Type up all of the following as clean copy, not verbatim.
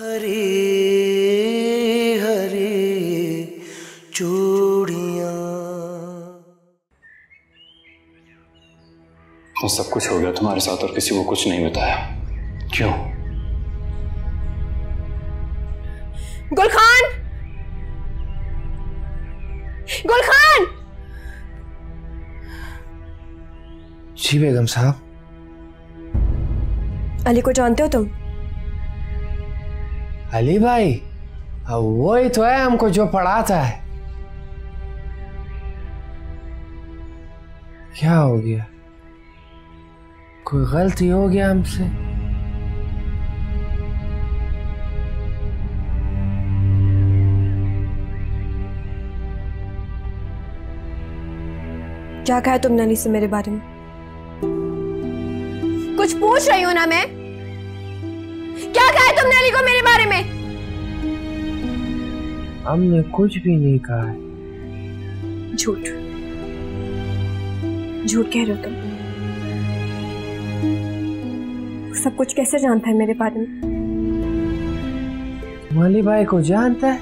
हरी हरी चूड़ियां। तो सब कुछ हो गया तुम्हारे साथ और किसी को कुछ नहीं बताया, क्यों? गुलखान! गुलखान! जी बेगम साहब। अली को जानते हो तुम? अली भाई, वो ही तो है हमको जो पढ़ाता है। क्या हो गया? कोई गलती हो गया हमसे? क्या कहा तुमने अली से मेरे बारे में? कुछ पूछ रही हूं ना मैं। क्या कहा तुमने अली को मेरे बारे में? हमने कुछ भी नहीं कहा है। झूठ झूठ कह रहे हो तुम। सब कुछ कैसे जानता है मेरे बारे में? अली भाई को जानता है?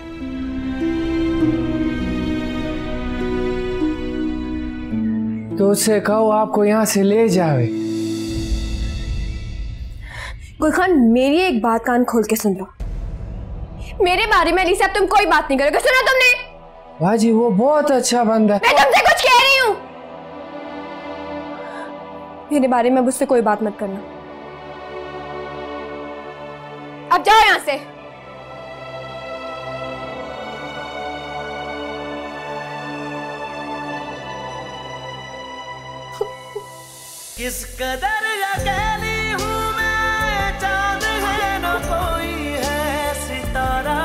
तो उससे कहो आपको यहाँ से ले जावे। गुलखान, मेरी एक बात कान खोल के सुन लो। मेरे बारे में अली से अब तुम कोई बात नहीं करोगे, सुना तुमने? बाजी वो बहुत अच्छा बंदा है। मैं तुमसे कुछ कह रही हूँ। मेरे बारे में मुझसे कोई बात मत करना। अब जाओ यहाँ से। किस कदर अकेली हूँ मैं, चांद है न कोई है सितारा,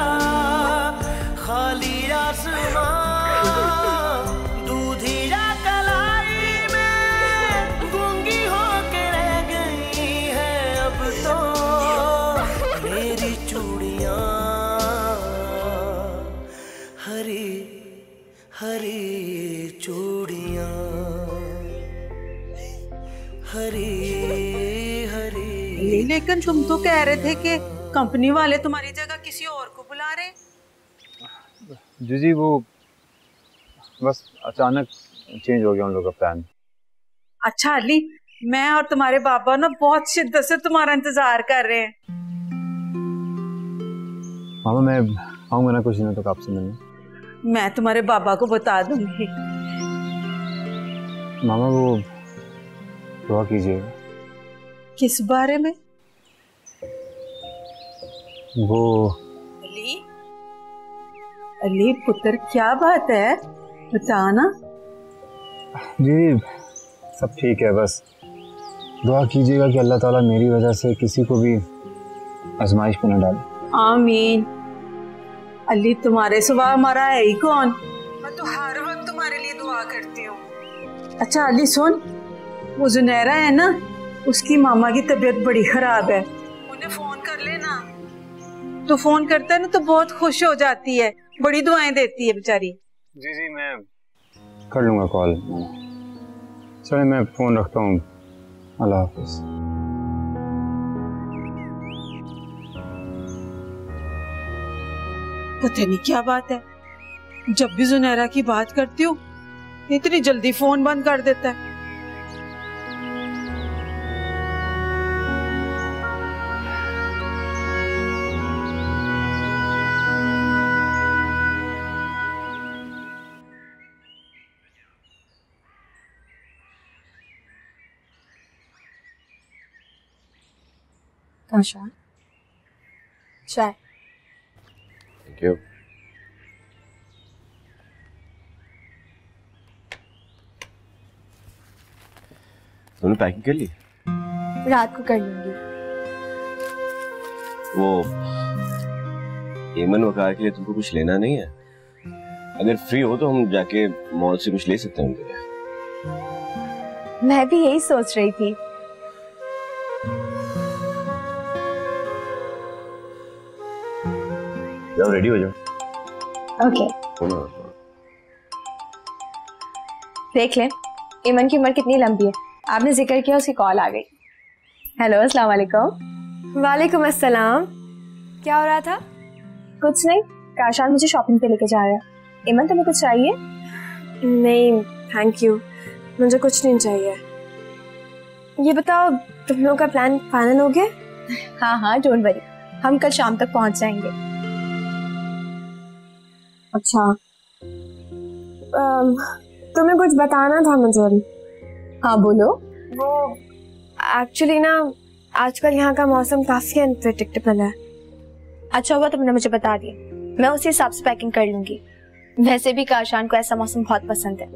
खाली आसमां दूधिया कलाई में गूंगी होके रह गई है अब तो मेरी चूड़ियां। हरी हरी चूड़ियां, हरी हरी। लेकिन तुम तो कह रहे थे कि कंपनी वाले तुम्हारी जगह किसी और को बुला रहे। जी वो बस अचानक चेंज हो गया उन लोगों का प्लान। अच्छा अली, मैं और तुम्हारे बाबा ना बहुत शिद्दत से तुम्हारा इंतजार कर रहे हैं। मामा मैं आऊंगा ना कुछ दिनों तक आपसे मिलने। मैं तुम्हारे बाबा को बता दूंगी। मामा वो दुआ कीजिएगा। किस बारे में? वो अली, अली पुत्र क्या बात है, बता ना। जी सब ठीक है, बस दुआ कीजिएगा कि अल्लाह ताला मेरी वजह से किसी को भी आजमाइश में न डाले। आमीन। अली तुम्हारे सिवा हमारा है ही कौन? मैं तो हर वक्त तुम्हारे लिए दुआ करती हूँ। अच्छा अली सुन, वो जुनैरा है ना, उसकी मामा की तबीयत बड़ी खराब है, उन्हें फोन कर लेना। तो फोन करता है ना तो बहुत खुश हो जाती है, बड़ी दुआएं देती है बेचारी। जी मैं कर लूंगा कॉल। चलिए मैं फोन रखता हूँ, अल्लाह हाफिज। पता नहीं क्या बात है, जब भी जुनैरा की बात करती हूँ इतनी जल्दी फोन बंद कर देता है। चाय। चाय। Thank you. तुमने पैकिंग कर ली? रात को कर लूंगी। वो एमन वकार के लिए तुमको कुछ लेना नहीं है? अगर फ्री हो तो हम जाके मॉल से कुछ ले सकते हैं उनके लिए। मैं भी यही सोच रही थी। जाओ रेडी हो जाओ। ओके। देख ले ईमन की उम्र कितनी लंबी है। आपने जिक्र किया उसकी कॉल आ गई। हेलो अस्सलाम वालेकुम। वालेकुम अस्सलाम। क्या हो रहा था? कुछ नहीं, काशान मुझे शॉपिंग पे लेके जा रहा है। इमन तुम्हें कुछ चाहिए? नहीं थैंक यू, मुझे कुछ नहीं चाहिए। ये बताओ तुम लोगों का प्लान फाइनल हो गया? हाँ हाँ डोंट वरी, हम कल शाम तक पहुंच जाएंगे। अच्छा तुम्हें कुछ बताना था मुझे। हाँ बोलो। वो एक्चुअली ना आजकल यहाँ का मौसम काफी अनप्रेडिक्टेबल है। अच्छा हुआ तुमने मुझे बता दिया, मैं उसी हिसाब से पैकिंग कर लूंगी। वैसे भी काशान को ऐसा मौसम बहुत पसंद है।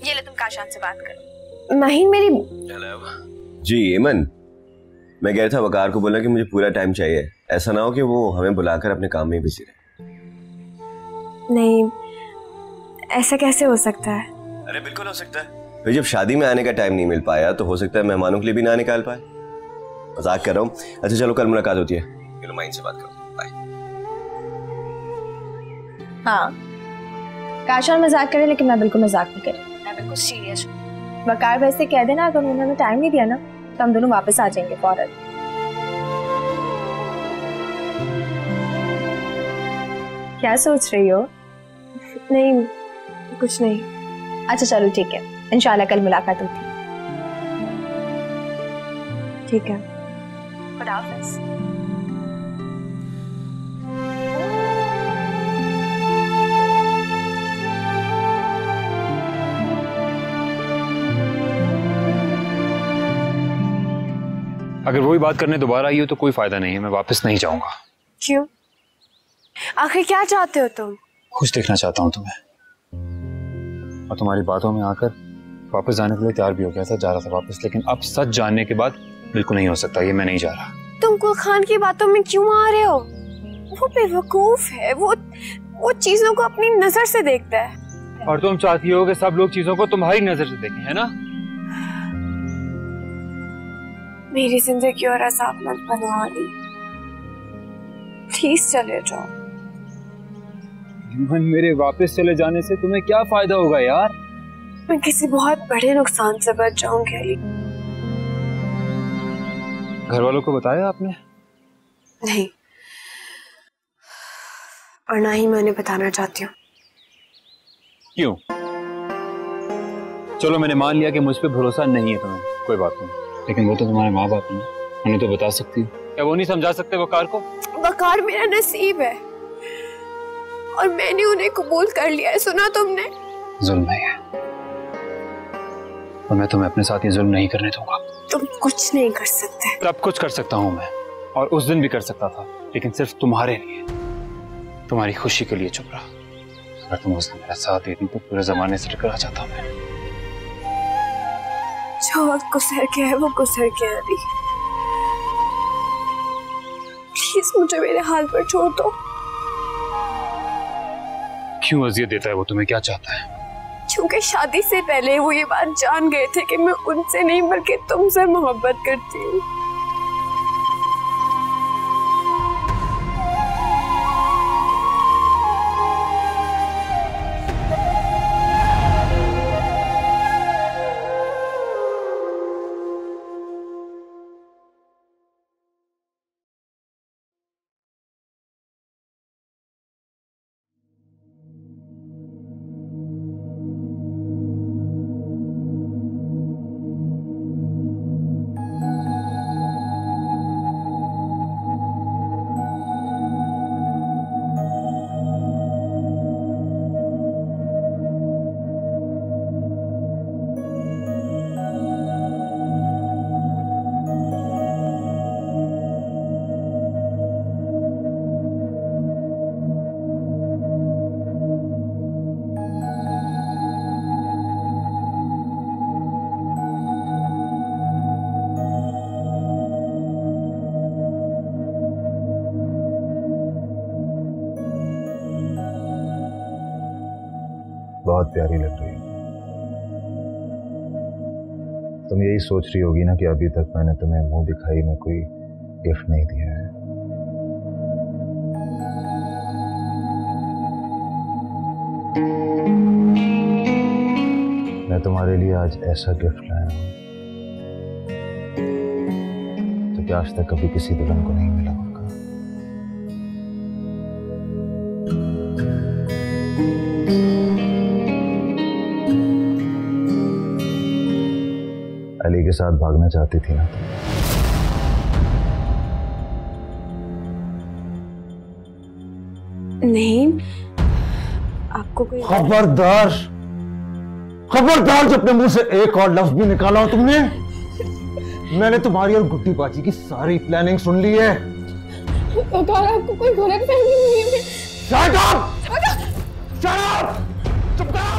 ये ले तुम काशान से बात करो। नहीं मेरी। जी एमन, मैं कह रहा था वकार को बोलना कि मुझे पूरा टाइम चाहिए, ऐसा ना हो कि वो हमें बुलाकर अपने काम में बिजी रहे। नहीं ऐसा कैसे हो सकता है? अरे बिल्कुल हो सकता है, फिर जब शादी में आने का टाइम नहीं मिल पाया तो हो सकता है मेहमानों के लिए भी ना निकाल पाए। मजाक कर रहा हूँ। अच्छा चलो कल मुलाकात होती है, चलो माइन से बात करो। बाय। हाँ काशान मजाक करे लेकिन मैं बिल्कुल मजाक नहीं करी, मैं बिल्कुल सीरियस हूँ। वकार वैसे कह देना अगर उन्होंने टाइम नहीं दिया ना तो हम दोनों वापस आ जाएंगे फौरन। क्या सोच रही हो? नहीं कुछ नहीं। अच्छा चलो ठीक है, इंशाल्लाह कल मुलाकात होती है। ठीक है, खुदा हाफिज़। अगर वही बात करने दोबारा आई हो तो कोई फायदा नहीं है, मैं वापस नहीं जाऊंगा। क्यों? आखिर क्या चाहते हो तुम? खुश देखना चाहता हूँ तुम्हें, और तुम्हारी बातों में आकर वापस जाने के लिए तैयार भी हो गया था, जा रहा था वापस, लेकिन अब सच जानने के बाद बिल्कुल नहीं हो सकता, ये मैं नहीं जा रहा। तुम गुल खान की बातों में क्यों आ रहे हो? वो बेवकूफ है, वो चीजों को अपनी नजर से देखता है। और तुम चाहती हो कि सब लोग चीजों को तुम्हारी नजर से देखें, है ना? मेरी जिंदगी और असाब मत बनवा ली, प्लीज चले जाओ। मेरे वापस चले जाने से तुम्हें क्या फायदा होगा यार? मैं किसी बहुत बड़े नुकसान से बच जाऊंगी अली। घर वालों को बताया आपने? नहीं, और ना ही मैं उन्हें बताना चाहती हूँ। क्यों? चलो मैंने मान लिया कि मुझ पे भरोसा नहीं है तुम्हें, कोई बात नहीं, लेकिन वो तो तुम्हारे माँ बाप हैं, उन्हें तो बता सकती हो। क्या वो नहीं समझा सकते वकार को? वकार मेरा नसीब है और मैंने उन्हें कबूल कर लिया है, सुना तुमने? जुल्म है ये, और मैं तुम्हें अपने साथ ये जुल्म नहीं करने दूंगा। तुम कुछ नहीं कर सकते। अब कुछ कर सकता हूँ मैं, और उस दिन भी कर सकता था, लेकिन सिर्फ तुम्हारे लिए, तुम्हारी खुशी के लिए चुप रहा। अगर तुम उस दिन मेरा साथ देती तो पूरे जमाने से टकरा जाता मैं। जो वक्त गुजर गया है वो गुजर गया अली, प्लीज मुझे मेरे हाल पर छोड़ दो। क्यों अजियत देता है वो तुम्हें, क्या चाहता है? क्योंकि शादी से पहले वो ये बात जान गए थे कि मैं उनसे नहीं बल्कि तुमसे मोहब्बत करती हूँ। बहुत प्यारी लग रही है। तुम यही सोच रही होगी ना कि अभी तक मैंने तुम्हें मुंह दिखाई में कोई गिफ्ट नहीं दिया है। मैं तुम्हारे लिए आज ऐसा गिफ्ट लाया हूं जो कि आज तक कभी किसी दुल्हन को नहीं मिला होगा। के साथ भागना चाहती थी ना तुम। नहीं, आपको कोई खबरदार, खबरदार, जब अपने मुंह से एक और लफ्ज भी निकाला हो तुमने। मैंने तुम्हारी और गुड्डी बाजी की सारी प्लानिंग सुन ली है। वकार, आपको कोई गलतफहमी नहीं है। Shut up! Shut up! चुप करो!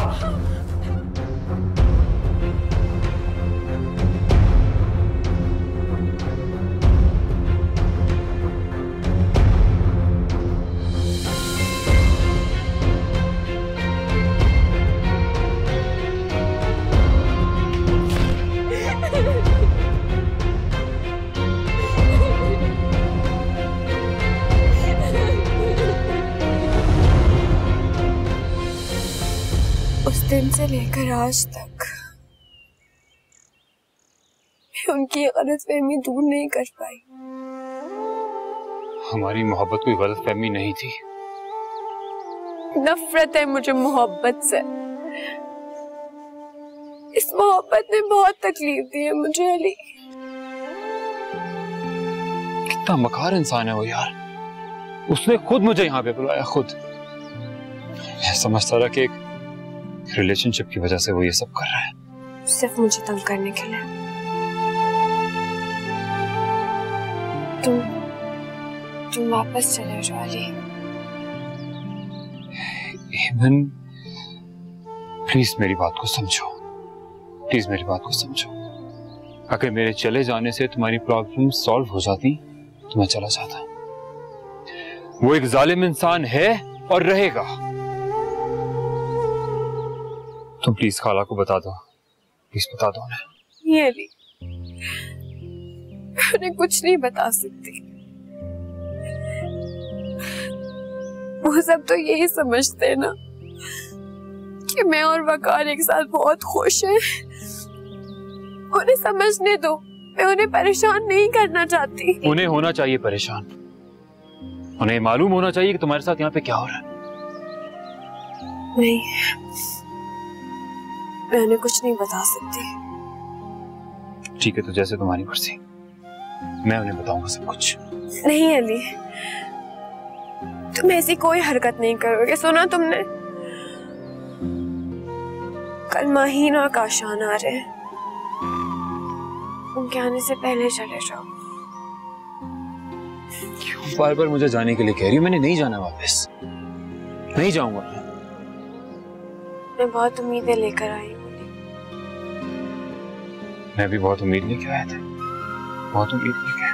उस दिन से लेकर आज तक मैं उनकी गलतफहमी दूर नहीं कर पाई। हमारी मोहब्बत कोई गलतफहमी नहीं थी। नफरत है मुझे मोहब्बत से। इस मोहब्बत ने बहुत तकलीफ दी है मुझे अली। कितना मकार इंसान है वो यार। उसने खुद मुझे यहाँ पे बुलाया, खुद। मैं समझता रहा कि एक रिलेशनशिप की वजह से वो ये सब कर रहा है, सिर्फ मुझे तंग करने के लिए। तुम वापस चले जाओ अली। एमन, प्लीज मेरी बात को समझो, प्लीज मेरी बात को समझो। अगर मेरे चले जाने से तुम्हारी प्रॉब्लम सॉल्व हो जाती तो मैं चला जाता। वो एक जालिम इंसान है और रहेगा। तुम प्लीज खाला को बता दो, प्लीज बता दो उन्हें। ये अली, मैं उन्हें कुछ नहीं बता सकती। वो सब तो यही समझते हैं ना कि मैं और वकार एक साथ बहुत खुश हैं। उन्हें समझने दो, मैं उन्हें परेशान नहीं करना चाहती। उन्हें होना चाहिए परेशान। उन्हें मालूम होना चाहिए कि तुम्हारे साथ यहाँ पे क्या हो रहा है। नहीं, मैं उन्हें कुछ नहीं बता सकती। ठीक है, तो जैसे तुम्हारी मर्जी, मैं उन्हें बताऊंगा सब कुछ। नहीं अली, तुम ऐसी कोई हरकत नहीं करोगे। सुना तुमने? कल माहीन और काशान आ रहे हैं। उनके आने से पहले चले जाओ। क्यों बार बार मुझे जाने के लिए कह रही हो? मैंने नहीं जाना वापस, नहीं जाऊंगा। मैं बहुत उम्मीदें लेकर आई हूँ। मैं भी बहुत उम्मीद लेके आया था, बहुत उम्मीद लेके आया।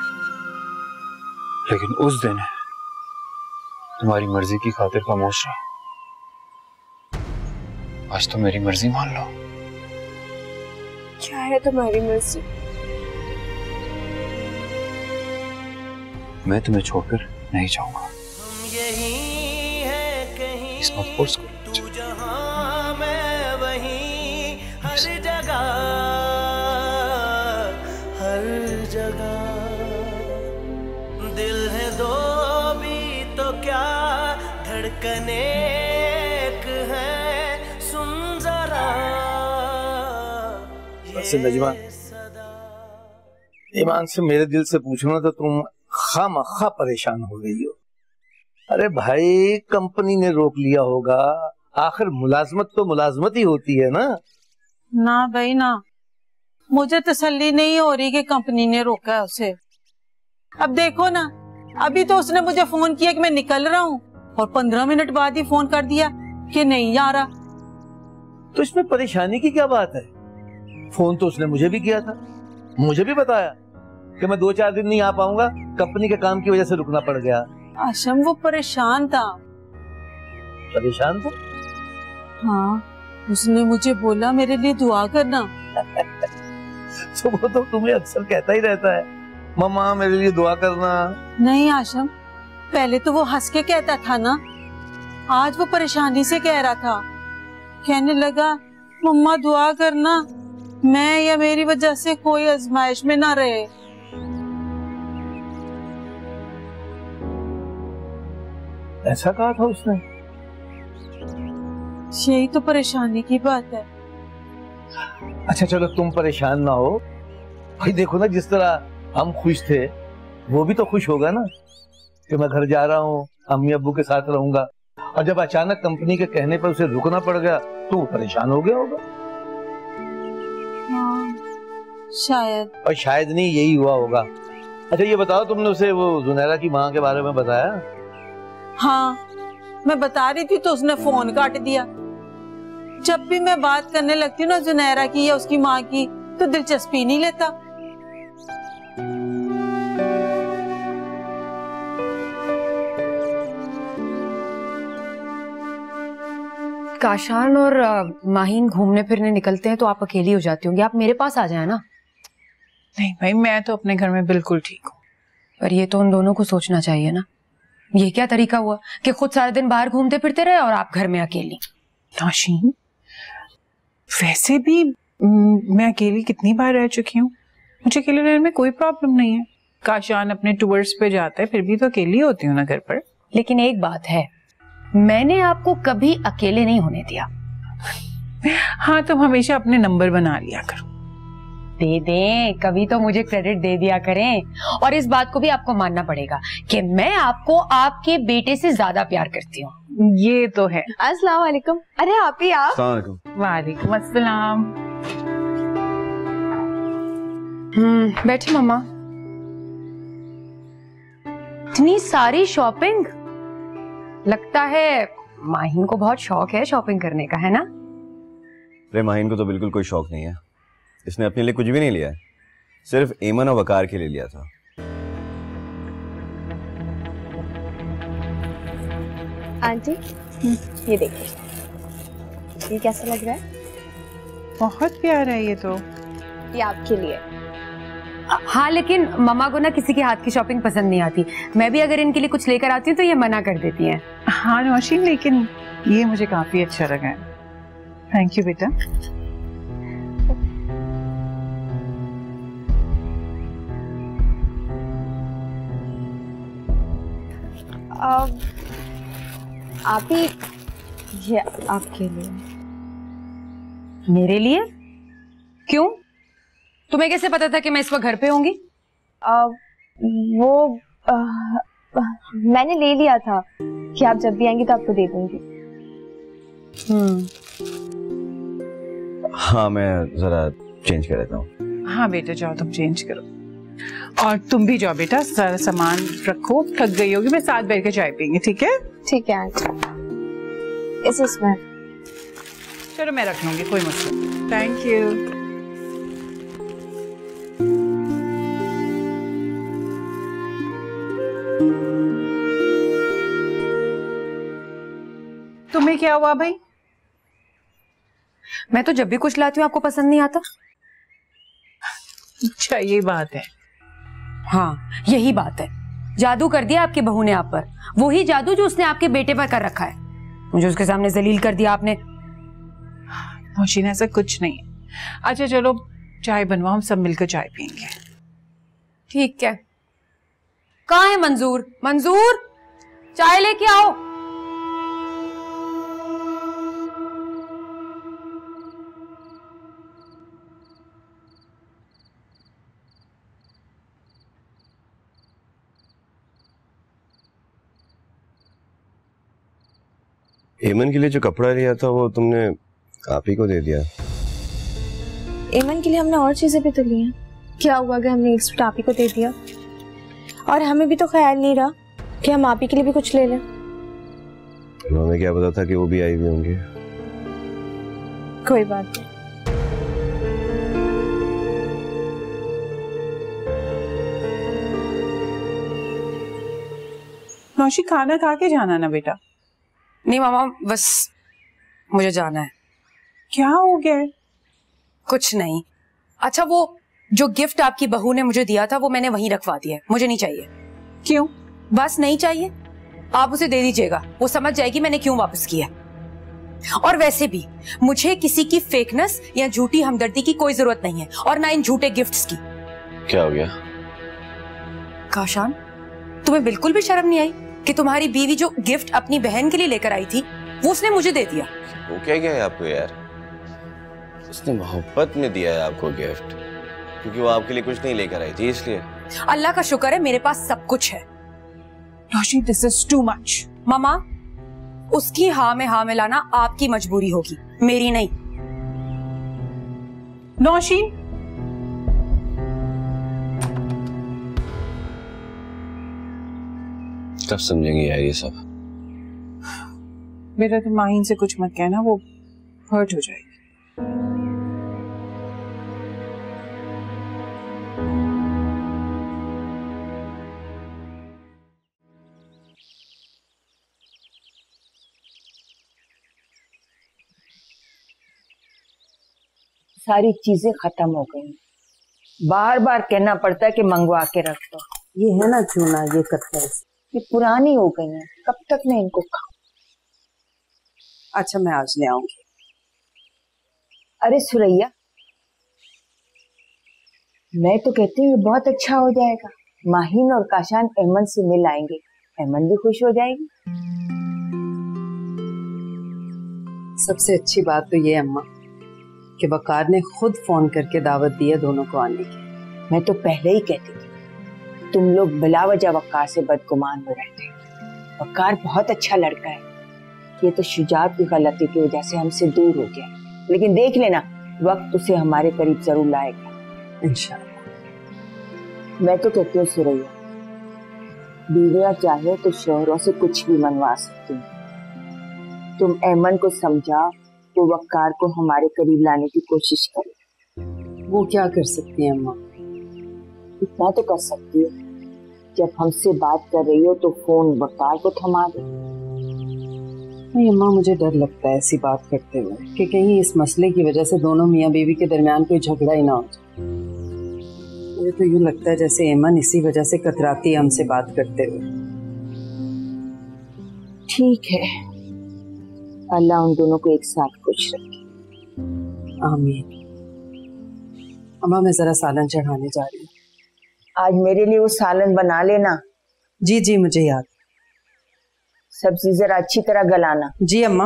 लेकिन उस दिन तुम्हारी मर्जी की खातिर खामोश रहा। आज तो मेरी मर्जी मान लो। क्या है तुम्हारी मर्जी? मैं तुम्हें छोड़कर नहीं जाऊंगा। यही है कहीं इस मत फोर्स करो। तू जहां मैं वहीं, हर जगह हर जगह। दिल है दो भी तो क्या, धड़कने एक है, सुन जरा। वैसे नजमा, ईमान से मेरे दिल से पूछना तो तुम खामखा परेशान हो गई हो। अरे भाई, कंपनी ने रोक लिया होगा, आखिर मुलाजमत तो मुलाजमत ही होती है ना। ना भाई ना, मुझे तसल्ली नहीं हो रही कि कंपनी ने रोका है उसे। अब देखो ना, अभी तो उसने मुझे फोन किया कि मैं निकल रहा हूँ और 15 मिनट बाद ही फोन कर दिया कि नहीं आ रहा। तो इसमें परेशानी की क्या बात है? फोन तो उसने मुझे भी किया था, मुझे भी बताया कि मैं 2-4 दिन नहीं आ पाऊंगा, कंपनी के काम की वजह से रुकना पड़ गया। आशम वो परेशान था। परेशान था? हाँ, उसने मुझे बोला मेरे लिए दुआ करना। तो वो तो तुम्हें अक्सर कहता ही रहता है, मम्मा मेरे लिए दुआ करना। नहीं आशम, पहले तो वो हंस के कहता था ना, आज वो परेशानी से कह रहा था। कहने लगा मम्मा दुआ करना, मैं या मेरी वजह से कोई आजमाइश में ना रहे। ऐसा कहा था उसने? यही तो परेशानी की बात है। अच्छा चलो, तुम परेशान ना हो, भाई देखो ना, जिस तरह हम खुश थे वो भी तो खुश होगा ना कि मैं घर जा रहा हूँ, अम्मी अब्बू के साथ रहूंगा। और जब अचानक कंपनी के कहने पर उसे रुकना पड़ गया तो वो परेशान हो गया होगा। हाँ, शायद। और शायद नहीं, यही हुआ होगा। अच्छा ये बताओ, तुमने उसे वो जुनैरा की माँ के बारे में बताया? हाँ, मैं बता रही थी तो उसने फोन काट दिया। जब भी मैं बात करने लगती हूँ ना जुनैरा की या उसकी माँ की, तो दिलचस्पी नहीं लेता। काशान और माहीन घूमने फिरने निकलते हैं तो आप अकेली हो जाती होंगी, आप मेरे पास आ जाए ना। नहीं भाई, मैं तो अपने घर में बिल्कुल ठीक हूँ। पर ये तो उन दोनों को सोचना चाहिए ना, ये क्या तरीका हुआ कि खुद सारा दिन बाहर घूमते फिरते रहे और आप घर में अकेली। नौशीन, वैसे भी मैं अकेली कितनी बार रह चुकी हूँ, मुझे अकेले रहने में कोई प्रॉब्लम नहीं है। काशान अपने टूर्स पे जाता है, फिर भी तो अकेली होती हूँ ना घर पर। लेकिन एक बात है, मैंने आपको कभी अकेले नहीं होने दिया। हाँ, तुम हमेशा अपने नंबर बना लिया करो। दे दें, कभी तो मुझे क्रेडिट दे दिया करें। और इस बात को भी आपको मानना पड़ेगा कि मैं आपको आपके बेटे से ज्यादा प्यार करती हूँ। ये तो है। अस्सलाम वालेकुम। अरे आप ही आप? वालेकुम अस्सलाम। बैठे मम्मा। इतनी सारी शॉपिंग, लगता है माहीन को बहुत शौक है शॉपिंग करने का, है ना? अरे माहीन को तो बिल्कुल कोई शौक नहीं है, इसने अपने लिए कुछ भी नहीं लिया है, सिर्फ एमन और वकार के लिए लिया था। आंटी ये देखिए, ये कैसा लग रहा है? बहुत प्यारा है ये तो। ये आपके लिए। हाँ, लेकिन मम्मा को ना किसी के हाथ की शॉपिंग पसंद नहीं आती। मैं भी अगर इनके लिए कुछ लेकर आती हूँ तो ये मना कर देती हैं। हाँ नौशीन, लेकिन ये मुझे काफी अच्छा लगा है। थैंक यू बेटा। आप ही, ये आपके लिए। मेरे लिए? क्यों? तुम्हें कैसे पता था कि मैं इस वक्त घर पे होंगी? मैंने ले लिया था कि आप जब भी आएंगी तो आपको दे दूंगी। हाँ, मैं जरा चेंज कर लेता हूँ। हाँ बेटा जाओ, तुम चेंज करो। और तुम भी जाओ बेटा, सारा सामान रखो, थक गई होगी। मैं साथ बैठ के चाय पीएंगे, ठीक है? ठीक है आंटी। इसमें चलो मैं रख लूंगी, कोई मसला नहीं। Thank you. तुम्हें क्या हुआ भाई? मैं तो जब भी कुछ लाती हूँ आपको पसंद नहीं आता। अच्छा ये बात है। हाँ यही बात है, जादू कर दिया आपकी बहू ने आप पर, वही जादू जो उसने आपके बेटे पर कर रखा है। मुझे उसके सामने जलील कर दिया आपने। नौशीन ऐसा कुछ नहीं है। अच्छा चलो चाय बनवाओ, हम सब मिलकर चाय पियेंगे। ठीक है। कहाँ है मंजूर? मंजूर चाय लेके आओ। एमन के लिए जो कपड़ा लिया था वो तुमने आप ही को दे दिया। एमन के लिए हमने और चीजें भी तो ली हैं। क्या हुआ अगर हमने एक सूट आप ही को दे दिया? और हमें भी तो ख्याल नहीं रहा कि हम आप ही के लिए भी कुछ ले लें। हमें क्या पता था कि वो भी आई हुई होंगी। कोई बात नहीं। नौशी खाना खा के जाना ना बेटा। नहीं मामा, बस मुझे जाना है। क्या हो गया? कुछ नहीं। अच्छा वो जो गिफ्ट आपकी बहू ने मुझे दिया था वो मैंने वहीं रखवा दिया है, मुझे नहीं चाहिए। क्यों? बस नहीं चाहिए, आप उसे दे दीजिएगा, वो समझ जाएगी मैंने क्यों वापस किया। और वैसे भी मुझे किसी की फेकनेस या झूठी हमदर्दी की कोई जरूरत नहीं है, और ना इन झूठे गिफ्ट्स की। क्या हो गया? काशान, तुम्हें बिल्कुल भी शर्म नहीं आई कि तुम्हारी बीवी जो गिफ्ट अपनी बहन के लिए लेकर आई थी वो उसने मुझे दे दिया। वो क्या गया है आपको यार? उसने मोहब्बत में दिया है आपको गिफ्ट। क्योंकि वो आपके लिए कुछ नहीं लेकर आई थी इसलिए। अल्लाह का शुक्र है मेरे पास सब कुछ है। रोशी, दिस इज टू मच। मामा, उसकी हाँ में हाँ मिलाना आपकी मजबूरी होगी, मेरी नहीं। नौशीन, कब समझेंगे यार ये सब? बेटा तुम माहीन से कुछ मत कहना, वो हर्ट हो जाएगी। सारी चीजें खत्म हो गई, बार बार कहना पड़ता है कि मंगवा के रख दो। ये है ना चूना, ये कत्थई, ये पुरानी हो गई है, कब तक मैं इनको खाऊं? अच्छा मैं आज ले आऊंगी। अरे सुरैया, मैं तो कहती हूँ ये बहुत अच्छा हो जाएगा। माहीन और काशान अहमद से मिल आएंगे, अहमद भी खुश हो जाएगी। सबसे अच्छी बात तो ये अम्मा कि वकार ने खुद फोन करके दावत दी है दोनों को आने की। मैं तो पहले ही कहती थी, तुम लोग बिला वजह वकार से बदगुमान हो रहे थे। वकार बहुत अच्छा लड़का है, ये तो शुजात की गलती की वजह से हमसे दूर हो गया, लेकिन देख लेना वक्त उसे हमारे करीब जरूर लाएगा इंशाअल्लाह। मैं तो कहती हूँ सुरैया, बीवियां चाहे तो शोहरों से कुछ भी मनवा सकती हैं। तुम अहमद को समझाओ तो वकार को हमारे करीब लाने की कोशिश करे। वो क्या कर सकती है अम्मा? इतना तो कर सकती है, जब हमसे बात कर रही हो तो फोन वकार को थमा दे। नहीं अम्मा, मुझे डर लगता है ऐसी बात करते हुए कि कहीं इस मसले की वजह से दोनों मियाँ बीवी के दरमियान कोई झगड़ा ही ना हो जाए। मुझे तो यूँ लगता है जैसे एमन इसी वजह से कतराती है हमसे बात करते हुए। ठीक है, अल्लाह उन दोनों को एक साथ खुश रखे। आमीन। अम्मा मैं जरा सालन चढ़ाने जा रही हूँ। आज मेरे लिए वो सालन बना लेना। जी जी मुझे याद। सब्जी जरा अच्छी तरह गलाना। जी अम्मा।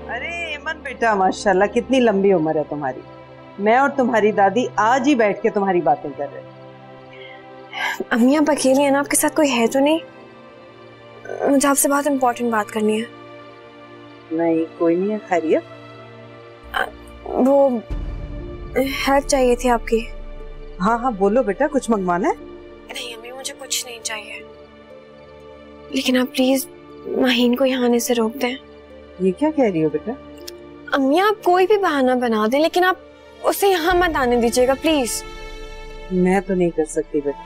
अरे एमन बेटा, माशाल्लाह कितनी लंबी उम्र है तुम्हारी। मैं और तुम्हारी दादी आज ही बैठ के तुम्हारी बातें कर रहे हैं। अम्मी आप अकेली हैं ना, आपके साथ कोई है तो नहीं? मुझे आपसे बहुत इम्पोर्टेंट बात करनी है। नहीं कोई नहीं है, खैरियत? वो हेल्प चाहिए थी आपकी। हाँ हाँ बोलो बेटा, कुछ मंगवाना है? नहीं अम्मी मुझे कुछ नहीं चाहिए, लेकिन आप प्लीज माहीन को यहाँ आने से रोक दें। ये क्या कह रही हो बेटा? अम्मी आप कोई भी बहाना बना दें, लेकिन आप उसे यहाँ मत आने दीजिएगा प्लीज। मैं तो नहीं कर सकती बेटा,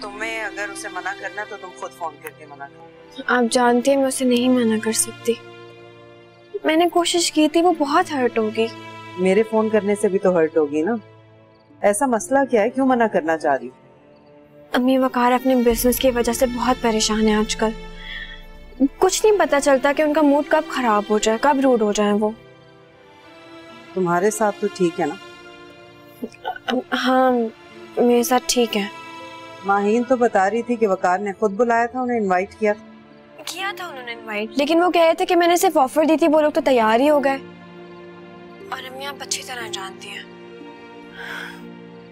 तुम्हें अगर उसे मना करना तो तुम खुद फोन करके मना करो। आप जानती हैं मैं उसे नहीं मना कर सकती। मैंने कोशिश की थी, वो बहुत हर्ट होगी। मेरे फोन करने से भी तो हर्ट होगी ना। ऐसा मसला क्या है, क्यों मना करना चाह रही? अम्मी वकार अपने बिजनेस की वजह से बहुत परेशान है आजकल। कुछ नहीं पता चलता कि उनका मूड कब खराब हो जाए, कब रूड हो जाए। वो तुम्हारे साथ तो ठीक है ना? हाँ मेरे साथ ठीक है। माहीन तो बता रही थी कि वकार ने खुद बुलाया था, उन्हें इनवाइट किया था उन्होंने इनवाइट, लेकिन वो कह रहे थे कि मैंने सिर्फ ऑफर दी थी, वो लोग तो तैयार ही हो गए। और अम्मी आप अच्छी तरह जानती हैं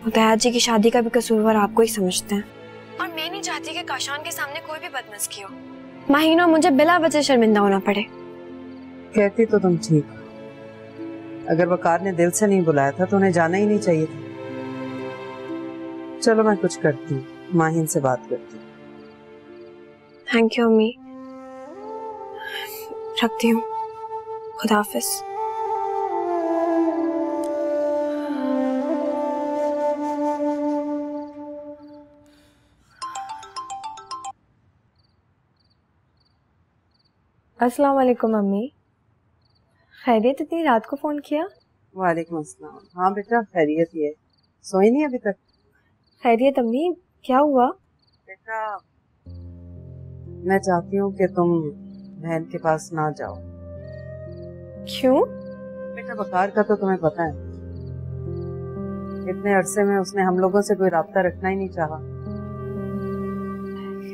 दया जी की शादी का भी कसूरवार आपको ही समझते हैं, और मैं नहीं चाहती कि काशान के सामने कोई भी बदमज़गी हो, माहीन और मुझे बिला वजह शर्मिंदा होना पड़े। कहती तो तुम ठीक, अगर वकार ने दिल से नहीं बुलाया था तो उन्हें जाना ही नहीं चाहिए था। चलो मैं कुछ करती हूँ, माहीन से बात करती हूँ। थैंक यू अम्मी, रखती हूँ, खुदा हाफिज। अस्सलाम वालेकुम अम्मी, खैरियत? इतनी रात को फोन किया? वालेकुम अस्सलाम। हाँ बेटा खैरियत ही है, सोई नहीं अभी तक? खैरियत अम्मी, क्या हुआ? बेटा मैं चाहती हूँ कि तुम बहन के पास ना जाओ। क्यों? बेटा वकार का तो तुम्हें पता है, इतने अरसे में उसने हम लोगों से कोई राब्ता रखना ही नहीं चाहा।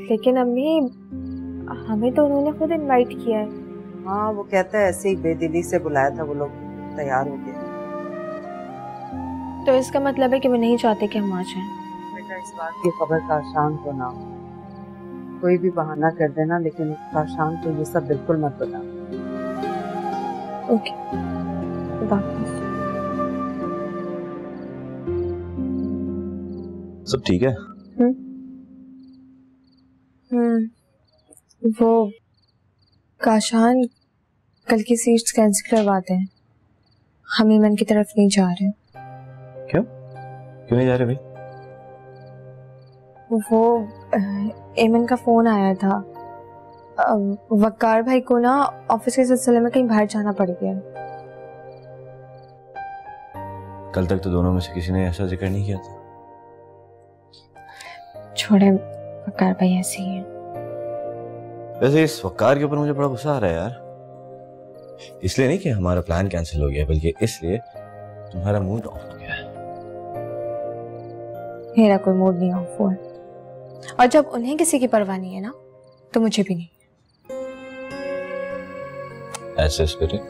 लेकिन अम्मी, हमें तो उन्होंने खुद इनवाइट किया है। हाँ, वो कहता है ऐसे ही बेदिली से बुलाया था, वो लोग तैयार हो गए। तो इसका मतलब है कि वो नहीं चाहते कि हम आ जाएं। बेटा, इस बात की खबर काशान को ना हो। कोई भी बहाना कर देना, लेकिन काशान को ये सब बिल्कुल मत बता। ओके, सब ठीक है? वो काशान कल की सीट्स कैंसिल करवाते हैं। हम ईमन की तरफ नहीं जा रहे। क्यों नहीं जा रहे भाई? वो ईमन का फोन आया था। वकार भाई को ना ऑफिस के सिलसिले में कहीं बाहर जाना पड़ गया। कल तक तो दोनों में से किसी ने ऐसा जिक्र नहीं किया था। छोड़े, वकार भाई ऐसे ही है। वैसे इस वकार के ऊपर मुझे बड़ा गुस्सा आ रहा है यार। इसलिए नहीं कि हमारा प्लान कैंसिल हो गया, बल्कि इसलिए तुम्हारा मूड ऑफ हो गया है। मेरा कोई मूड नहीं ऑफ हुआ, और जब उन्हें किसी की परवाह नहीं है ना, तो मुझे भी नहीं। ऐसे स्पिरिट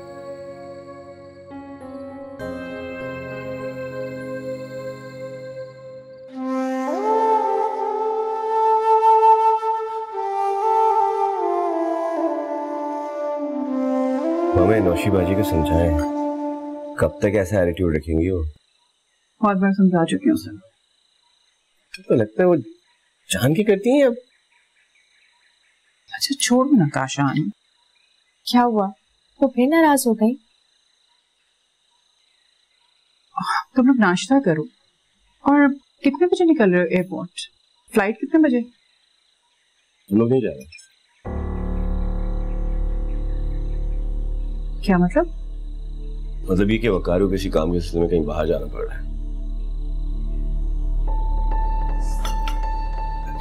हमें नौशीबाजी को समझाएं, कब तक ऐसा एटीट्यूड रखेंगी वो? बहुत बार समझा चुकी हूँ सर। तो लगता है वो जान के करती हैं अब। अच्छा छोड़ ना काशान। क्या हुआ, वो फिर नाराज हो गई? तुम लोग नाश्ता करो। और कितने बजे निकल रहे हो एयरपोर्ट? फ्लाइट कितने बजे? तुम लोग नहीं जा रहे? क्या मतलब? मतलब ये कि वकारू किसी काम के सिलसिले में कहीं बाहर जाना पड़ रहा है।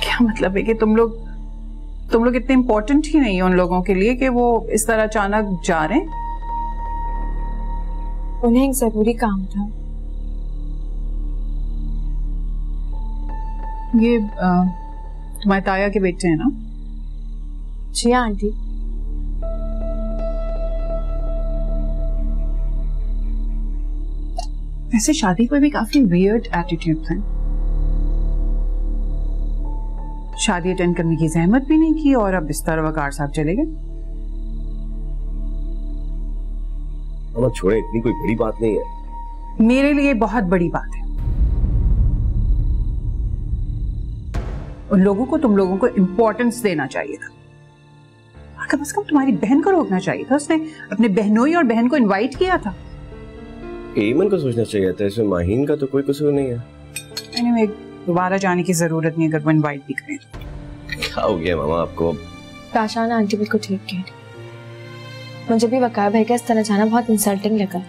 क्या मतलब है कि तुम लोग इतने इम्पोर्टेंट ही नहीं है उन लोगों के लिए कि वो इस तरह अचानक जा रहे हैं? उन्हें एक जरूरी काम था। ये तुम्हारे ताया के बेटे हैं ना? जी आंटी। ऐसे शादी पर भी काफी वियर्ड एटीट्यूड था। शादी अटेंड करने की जहमत भी नहीं की और अब इस तरह वकार साहब चले गए। छोड़े, इतनी कोई बड़ी बात नहीं है। मेरे लिए बहुत बड़ी बात है। उन लोगों को, तुम लोगों को इम्पोर्टेंस देना चाहिए था। कम से कम तुम्हारी बहन को रोकना चाहिए था। उसने अपने बहनोई और बहन को इनवाइट किया था। एमन को सोचना चाहिए था, इसमें माहीन का तो कोई कसूर नहीं है। anyway, दोबारा जाने की जरूरत नहीं अगर वो इनवाइट भी करें। क्या हो गया मामा आपको? काशान आंटी बिल्कुल ठीक कह रही। मुझे भी वकार भाई का इस तरह जाना बहुत इंसल्टिंग लगा।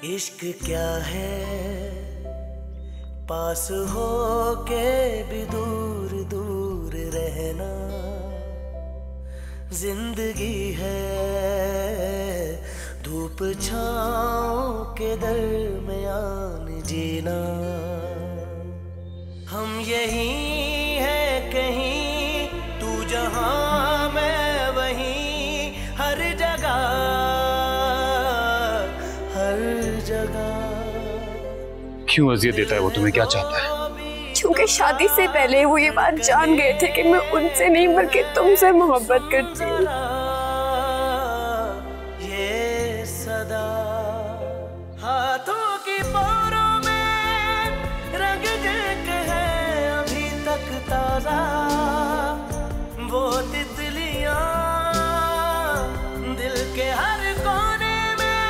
इश्क क्या है, पास हो के भी दूर दूर रहना। जिंदगी है धूप छाँव के दरमियान जीना। हम यही है कहीं, तू जहाँ मैं वहीं, हर जगह हर जगह। क्यों अजियत देता है वो तुम्हें? क्या चाहता है? क्योंकि शादी से पहले वो ये बात जान गए थे कि मैं उनसे नहीं बल्कि तुमसे मोहब्बत करती हूँ। ये सदा हाथों की पोरों में रंग जग है अभी तक ताजा। वो तितलियां दिल के हर कोने में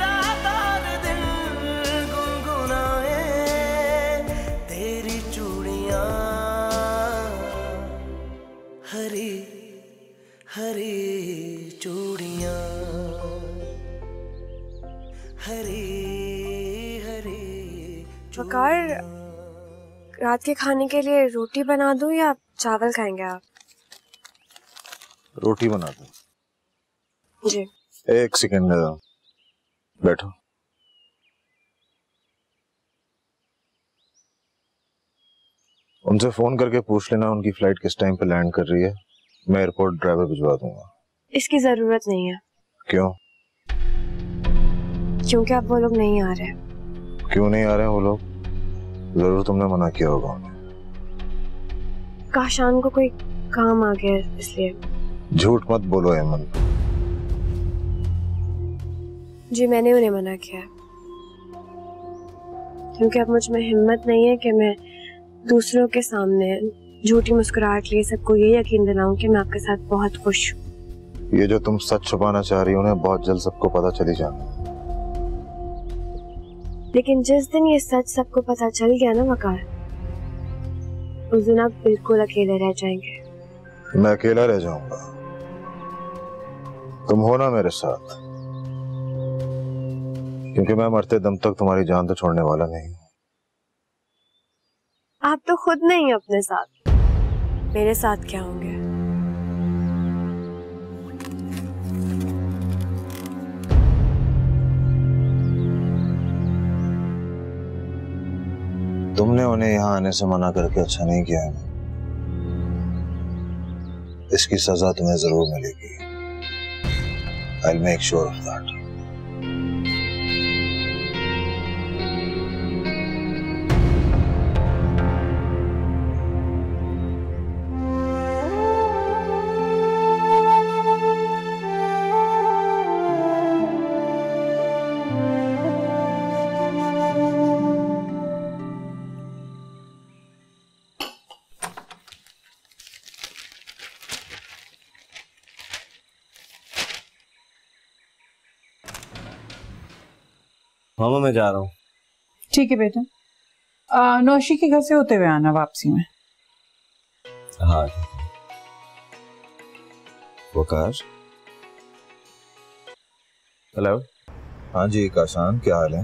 रात और दिन गुनगुनाए। तेरी चूड़ियां हरी हरी चूड़ियां, हरी हरी। वकार, रात के खाने के लिए रोटी बना दूं या चावल खाएंगे आप? रोटी बना दो। जी। एक सेकंड बैठो। उनसे फोन करके पूछ लेना उनकी फ्लाइट किस टाइम पे लैंड कर रही है। मैं एयरपोर्ट ड्राइवर भिजवा दूंगा। इसकी जरूरत नहीं है। क्यों? क्योंकि अब वो लोग नहीं आ रहे। क्यों नहीं आ रहे हैं वो लोग? जरूर तुमने मना किया होगा उन्हें। काशान को कोई काम आ गया इसलिए। झूठ मत बोलो एमन। जी मैंने उन्हें मना किया क्योंकि अब मुझ में हिम्मत नहीं है कि मैं दूसरों के सामने झूठी मुस्कुराहट लिए सबको ये यकीन दिलाऊं कि मैं आपके साथ बहुत खुश हूँ। ये जो तुम सच छुपाना चाह रही हो ना, बहुत जल्द सबको पता चली जाना। लेकिन जिस दिन ये सच सबको पता चल गया ना वकार, उस दिन आप बिल्कुल अकेले रह जाएंगे। मैं अकेला रह जाऊंगा? तुम हो ना मेरे साथ, क्योंकि मैं मरते दम तक तुम्हारी जान तो छोड़ने वाला नहीं। आप तो खुद नहीं अपने साथ, मेरे साथ क्या होंगे? तुमने उन्हें यहाँ आने से मना करके अच्छा नहीं किया है। इसकी सजा तुम्हें जरूर मिलेगी। I'll make sure of that. मामा मैं जा रहा हूँ। ठीक है बेटा, नौशी के घर से होते हुए आना वापसी में। हाँ वकार। हेलो। हाँ जी काशान, क्या हाल है?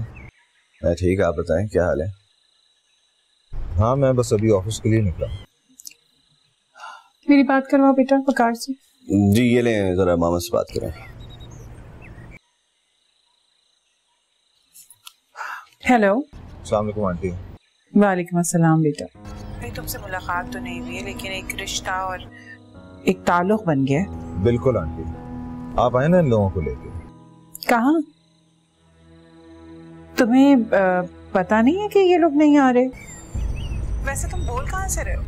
मैं ठीक, आप बताएं क्या हाल है? हाँ मैं बस अभी ऑफिस के लिए निकला। मेरी बात करवाओ बेटा वकार से। जी ये लें, जरा मामा से बात करें। हेलो। अस्सलाम वालेकुम आंटी। वालेकुम अस्सलाम बेटा। मेरी तुमसे मुलाकात तो नहीं हुई है, लेकिन एक रिश्ता और एक ताल्लुक बन गया। बिल्कुल आंटी, आप आए ना इन लोगों को लेके। कहाँ? तुम्हें पता नहीं है कि ये लोग नहीं आ रहे? वैसे तुम बोल कहाँ से रहे हो?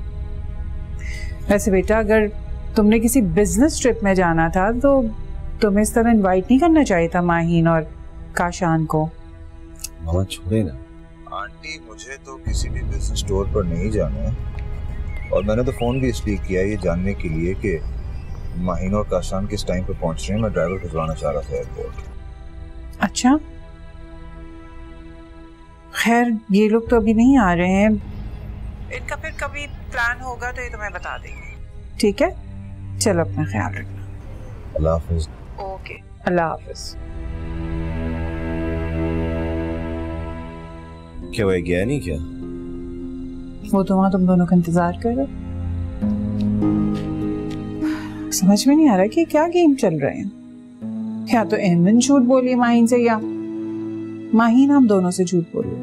वैसे बेटा अगर तुमने किसी बिजनेस ट्रिप में जाना था तो तुम्हें इस तरह इनवाइट नहीं करना चाहिए था माहीन और काशान को। मामा छोड़े ना। आंटी मुझे तो किसी भी बिजनेस स्टोर पर नहीं जाना है, और मैंने तो फोन भी इसलिए किया ये जानने के लिए कि माहीन और काशान किस टाइम पे पहुंच रहे हैं। मैं ड्राइवर भिजवाना चाह रहा था एयरपोर्ट। अच्छा खैर ये लोग तो अभी नहीं आ रहे हैं, इनका फिर कभी प्लान होगा तो ये तुम्हें बता देंगे। ठीक है चलो अपना ख्याल रखना। अल्लाह हाफिज। ओके अल्लाह हाफिज। क्या हुआ, गया नहीं क्या? वो तो वहां तुम दोनों का इंतजार कर रहे। समझ में नहीं आ रहा कि क्या गेम चल रहे हैं। क्या तो एमन झूठ बोली माहीन से या माहीन हम दोनों से झूठ बोली।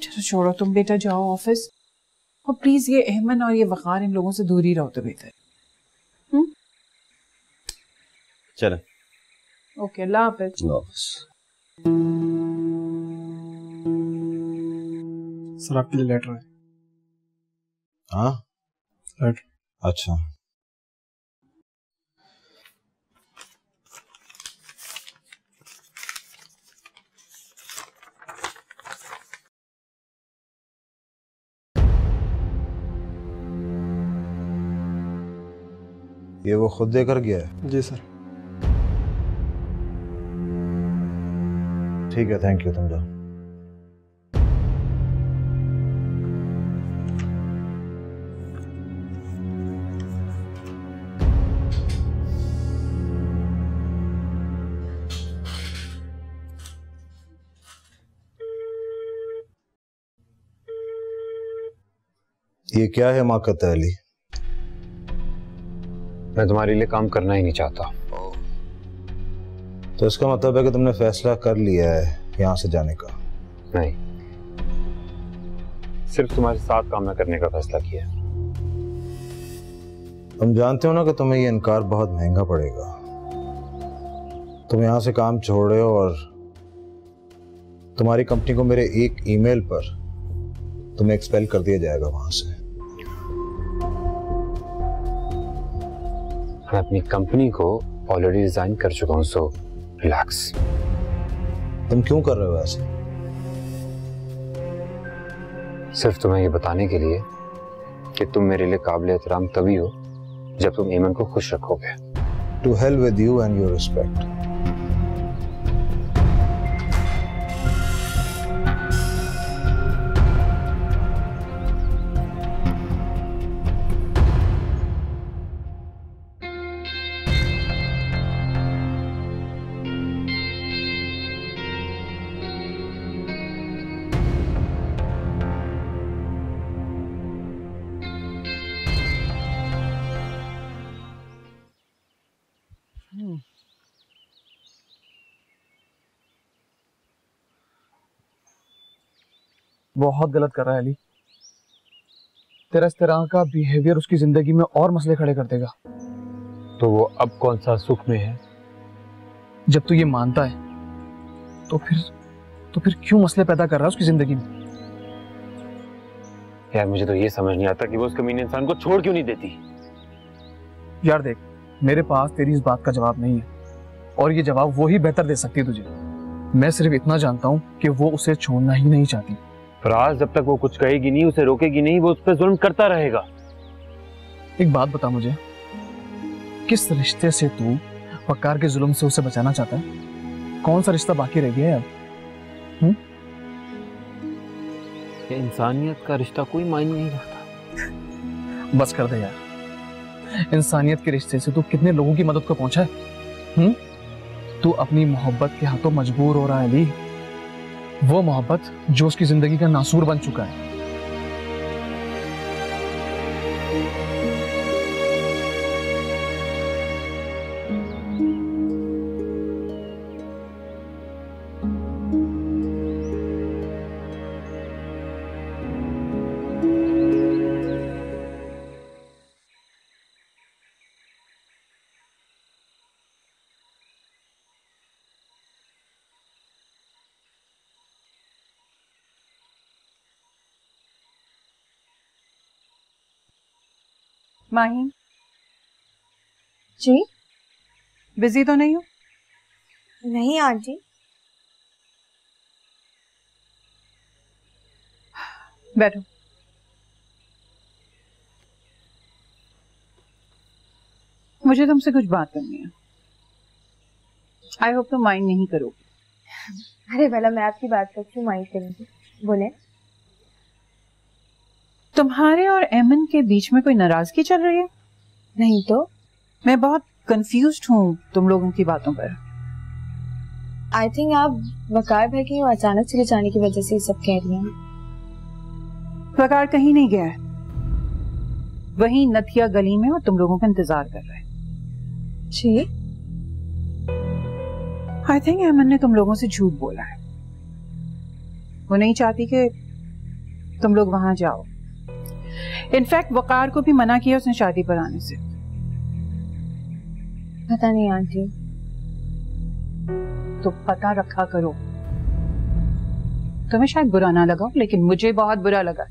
चलो छोड़ो, तुम बेटा जाओ ऑफिस, और प्लीज ये अहमन और ये वकार इन लोगों से दूर ही रहो तो बेहतर। चलो ओके अल्लाह हाफिज। सर आपके लिए लेटर है। हाँ लेटर। अच्छा ये वो खुद देकर गया है? जी सर। ठीक है थैंक यू, तुम जाओ। ये क्या है माकत अली? मैं तुम्हारे लिए काम करना ही नहीं चाहता। तो इसका मतलब है कि तुमने फैसला कर लिया है यहाँ से जाने का? नहीं, सिर्फ तुम्हारे साथ काम न करने का फैसला किया। तुम जानते हो ना कि तुम्हें ये इनकार बहुत महंगा पड़ेगा। तुम यहाँ से काम छोड़ रहे हो और तुम्हारी कंपनी को मेरे एक ईमेल पर तुम्हें एक्सपेल कर दिया जाएगा वहां से। मैं अपनी कंपनी को ऑलरेडी रिजाइन कर चुका हूं, सो रिलैक्स। तुम क्यों कर रहे हो ऐसे? सिर्फ तुम्हें ये बताने के लिए कि तुम मेरे लिए काबिल एहतराम तभी हो जब तुम ईमन को खुश रखोगे। To hell with you and your respect. बहुत गलत कर रहा है अली। तेरा इस तरह का बिहेवियर उसकी जिंदगी में और मसले खड़े कर देगा। तो वो अब कौन सा सुख में है? जब तू ये मानता है तो फिर क्यों मसले पैदा कर रहा है उसकी जिंदगी में? यार मुझे तो ये समझ नहीं आता कि वो उस कमीने इंसान को छोड़ क्यों नहीं देती। यार देख, मेरे पास तेरी इस बात का जवाब नहीं है और ये जवाब वो ही बेहतर दे सकती है तुझे। मैं सिर्फ इतना जानता हूँ कि वो उसे छोड़ना ही नहीं चाहती। फराज, जब तक वो कुछ कहेगी नहीं, उसे रोकेगी नहीं, वो उस पर जुल्म करता रहेगा। एक बात बता मुझे, किस रिश्ते से तू वकार के जुल्म से उसे बचाना चाहता है? कौन सा रिश्ता बाकी रह गया है अब? ये इंसानियत का रिश्ता कोई मायने नहीं रखता। बस कर दे यार। इंसानियत के रिश्ते से तू कितने लोगों की मदद को पहुंचा है? तू अपनी मोहब्बत के हाथों मजबूर हो रहा है अली। वो मोहब्बत जो उसकी जिंदगी का नासूर बन चुका है। माही जी, बिजी तो नहीं हो? नहीं आंटी। बैठो। मुझे तुमसे कुछ बात करनी है। आई होप तुम माइंड नहीं करोगे। अरे भला मैं आपकी बात करती हूँ, माइंड करूंगी। बोले। तुम्हारे और एमन के बीच में कोई नाराजगी चल रही है? नहीं तो। मैं बहुत कंफ्यूज्ड हूँ तुम लोगों की बातों पर। आई थिंक आप वकार भाई की अचानक चले जाने की वजह से ये सब कह रही हैं। वकार कहीं नहीं गया है, वहीं नथिया गली में और तुम लोगों का इंतजार कर रहा है। जी? आई थिंक एमन ने तुम लोगों से झूठ बोला है। वो नहीं चाहती कि तुम लोग वहां जाओ। इनफैक्ट वकार को भी मना किया उसने शादी पर आने से। पता नहीं आंटी। तो पता रखा करो। तुम्हें शायद बुरा ना लगा, लेकिन मुझे बहुत बुरा लगा।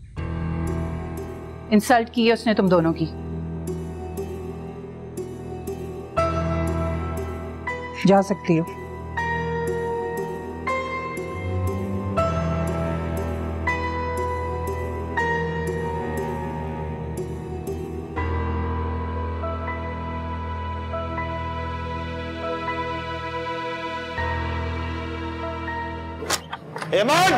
इंसल्ट की है उसने तुम दोनों की। जा सकती हो। एमन!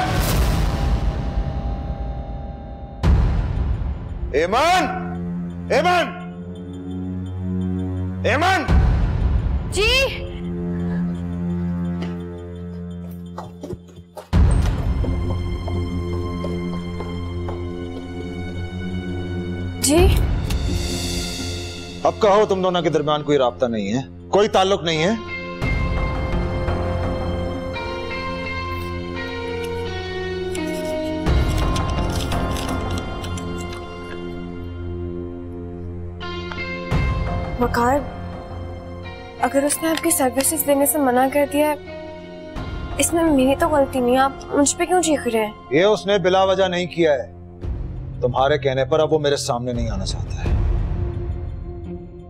एमन! एमन! एमन! जी? कहो तुम दोनों के दरमियान कोई राब्ता नहीं है, कोई ताल्लुक नहीं है? वकार, अगर उसने आपकी सर्विसेज देने से मना कर दिया, इसमें मेरी तो गलती नहीं, आप मुझ पे क्यों चीख रहे हैं? ये उसने बिला वजह नहीं किया है, तुम्हारे कहने पर अब वो मेरे सामने नहीं आना चाहता है।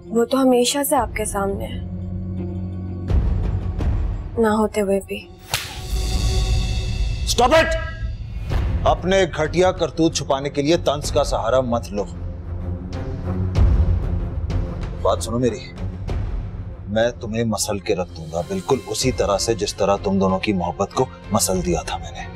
वो तो हमेशा से आपके सामने है, ना होते हुए भी। Stop it! अपने घटिया करतूत छुपाने के लिए तंज का सहारा मत लो। बात सुनो मेरी, मैं तुम्हें मसल के रख दूंगा, बिल्कुल उसी तरह से जिस तरह तुम दोनों की मोहब्बत को मसल दिया था मैंने।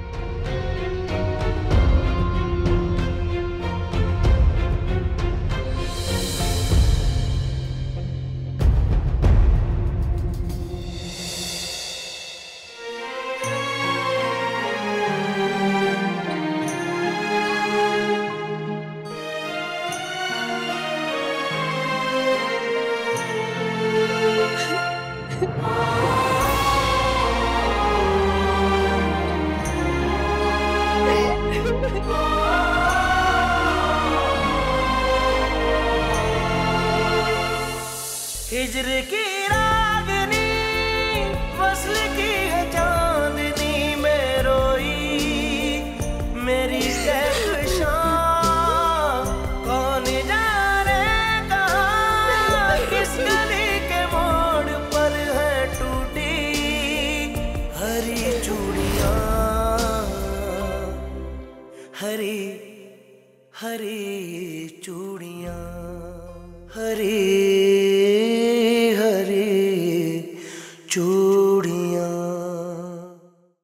हिजर की रागनी फसल की है चांदनी में रोई मेरी कहकशां, कौन जाने कहाँ किस गली के मोड़ पर है टूटी हरी चूड़ियां, हरी हरी चूड़ियां, हरी